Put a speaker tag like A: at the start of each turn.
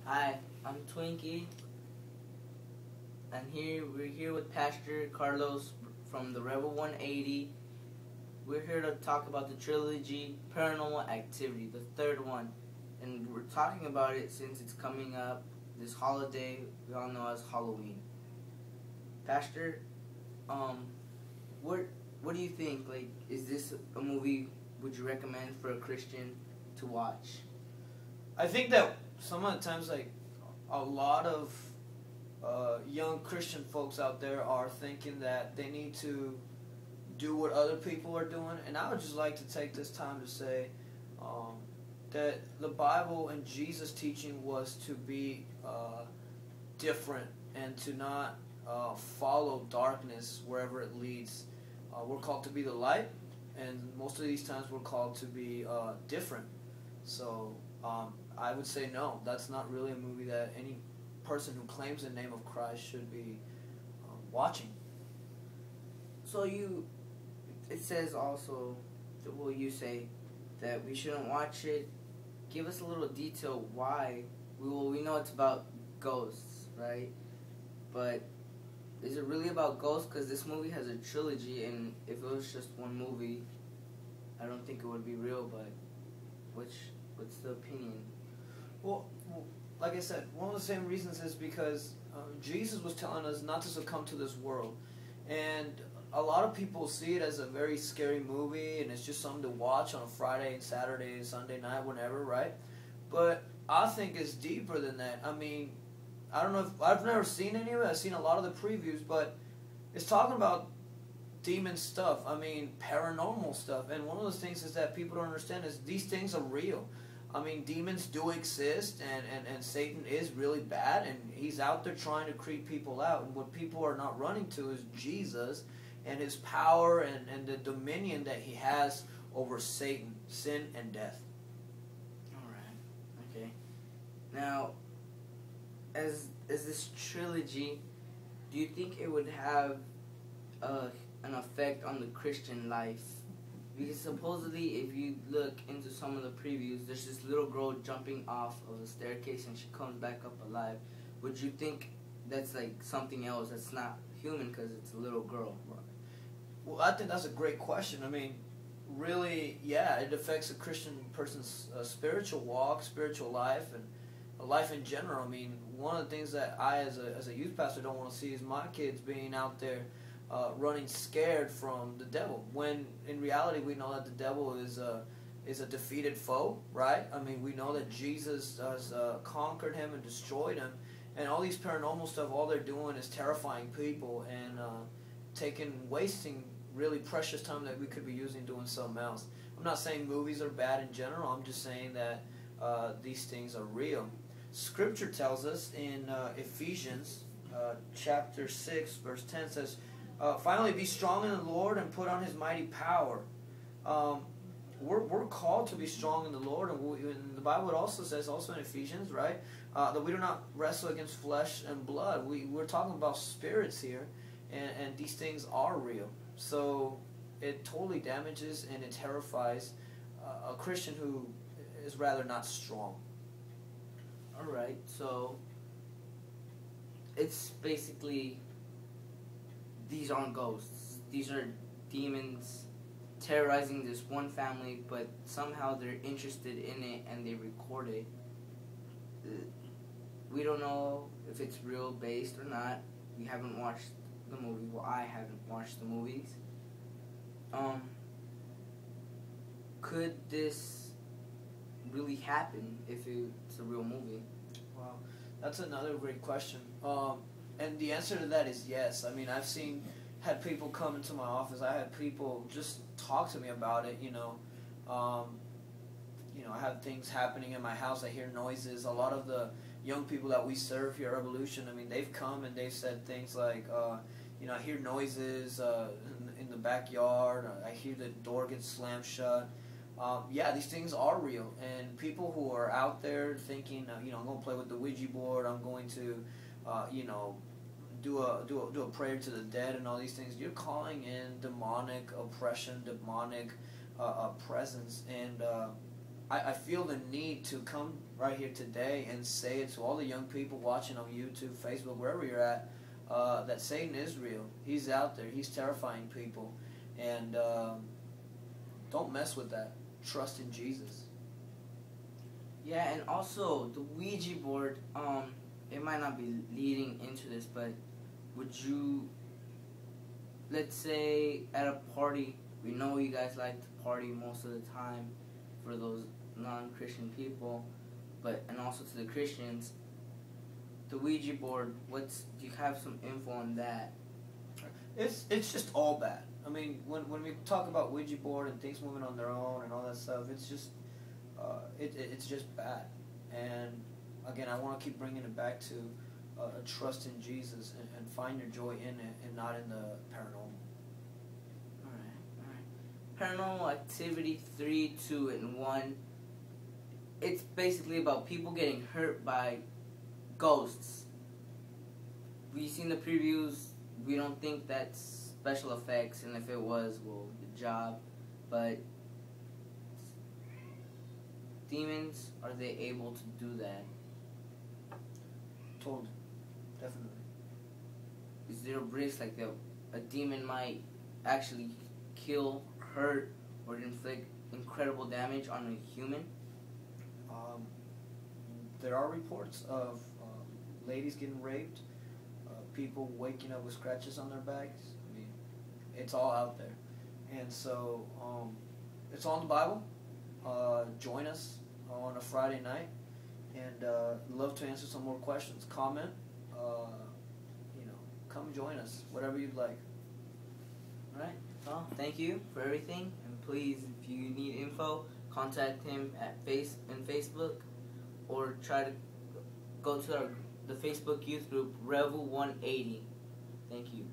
A: Hi, I'm Twinkie, and we're here with Pastor Carlos from the Rebel 180. We're here to talk about the trilogy Paranormal Activity, the third one, and we're talking about it since it's coming up this holiday we all know as Halloween. Pastor, what do you think? Like, is this a movie would you recommend for a Christian to watch?
B: I think that some of the times, like, a lot of young Christian folks out there are thinking that they need to do what other people are doing, and I would just like to take this time to say that the Bible and Jesus' teaching was to be different and to not follow darkness wherever it leads. We're called to be the light, and most of these times we're called to be different. So I would say no, that's not really a movie that any person who claims the name of Christ should be watching.
A: So it says also, well, you say that we shouldn't watch it. Give us a little detail why. We know it's about ghosts, right? But is it really about ghosts? Because this movie has a trilogy, and if it was just one movie, I don't think it would be real. But what's the opinion?
B: Well, like I said, one of the same reasons is because Jesus was telling us not to succumb to this world. And a lot of people see it as a very scary movie, and it's just something to watch on a Friday, Saturday, Sunday night, whenever, right? But I think it's deeper than that. I mean, I don't know if I've never seen any of it. I've seen a lot of the previews, but it's talking about demon stuff. I mean, paranormal stuff. And one of those things is that people don't understand is these things are real. I mean, demons do exist, and Satan is really bad, and he's out there trying to creep people out. And what people are not running to is Jesus and his power and the dominion that he has over Satan, sin, and death.
A: All right. Okay. Now, as this trilogy, do you think it would have an effect on the Christian life? Because supposedly, if you look into some of the previews, there's this little girl jumping off of a staircase and she comes back up alive. Would you think that's like something else that's not human because it's a little girl?
B: Well, I think that's a great question. I mean, really, yeah, it affects a Christian person's spiritual walk, spiritual life, and life in general. I mean, one of the things that I, as a youth pastor, don't want to see is my kids being out there running scared from the devil, when in reality we know that the devil is a defeated foe, right? I mean, we know that Jesus has conquered him and destroyed him, and all these paranormal stuff, all they're doing is terrifying people and wasting really precious time that we could be using doing something else. I'm not saying movies are bad in general. I'm just saying that these things are real. Scripture tells us in Ephesians chapter 6 verse 10 says, finally, be strong in the Lord and put on his mighty power. We're called to be strong in the Lord, and the Bible also says, also in Ephesians, right, that we do not wrestle against flesh and blood. We're talking about spirits here, and these things are real. So it totally damages and it terrifies a Christian who is rather not strong.
A: All right, so it's basically, these aren't ghosts. These are demons terrorizing this one family, but somehow they're interested in it and they record it. We don't know if it's real based or not. We haven't watched the movie. Well, I haven't watched the movies. Could this really happen if it's a real movie?
B: Wow, that's another great question. And the answer to that is yes. I mean, had people come into my office. I had people just talk to me about it. I have things happening in my house. I hear noises. A lot of the young people that we serve here at Revolution, I mean, they've come and they've said things like, I hear noises in the backyard. I hear the door get slammed shut. Yeah, these things are real. And people who are out there thinking, I'm going to play with the Ouija board. I'm going to, do a prayer to the dead and all these things. You're calling in demonic oppression, demonic presence, and I feel the need to come right here today and say it to all the young people watching on YouTube, Facebook, wherever you're at, that Satan is real. He's out there. He's terrifying people. And don't mess with that. Trust in Jesus.
A: Yeah, and also the Ouija board, it might not be leading into this, but would you, let's say at a party, we know you guys like to party most of the time for those non-Christian people, and also to the Christians, the Ouija board, do you have some info on that?
B: It's just all bad. I mean, when we talk about Ouija board and things moving on their own and all that stuff, it's just it's just bad. And again, I want to keep bringing it back to trust in Jesus and find your joy in it and not in the paranormal.
A: Paranormal Activity 3, 2, and 1. It's basically about people getting hurt by ghosts. We've seen the previews. We don't think that's special effects, and if it was, well, good job. But demons, are they able to do that?
B: Totally. Definitely.
A: Is there a risk like that a demon might actually kill, hurt, or inflict incredible damage on a human?
B: There are reports of ladies getting raped, people waking up with scratches on their backs. I mean, it's all out there. And so it's all in the Bible. Join us on a Friday night, and love to answer some more questions. Comment, come join us, whatever you'd like.
A: All right. Well, thank you for everything, and please, if you need info, contact him at Facebook, or try to go to the Facebook youth group Revel 180. Thank you.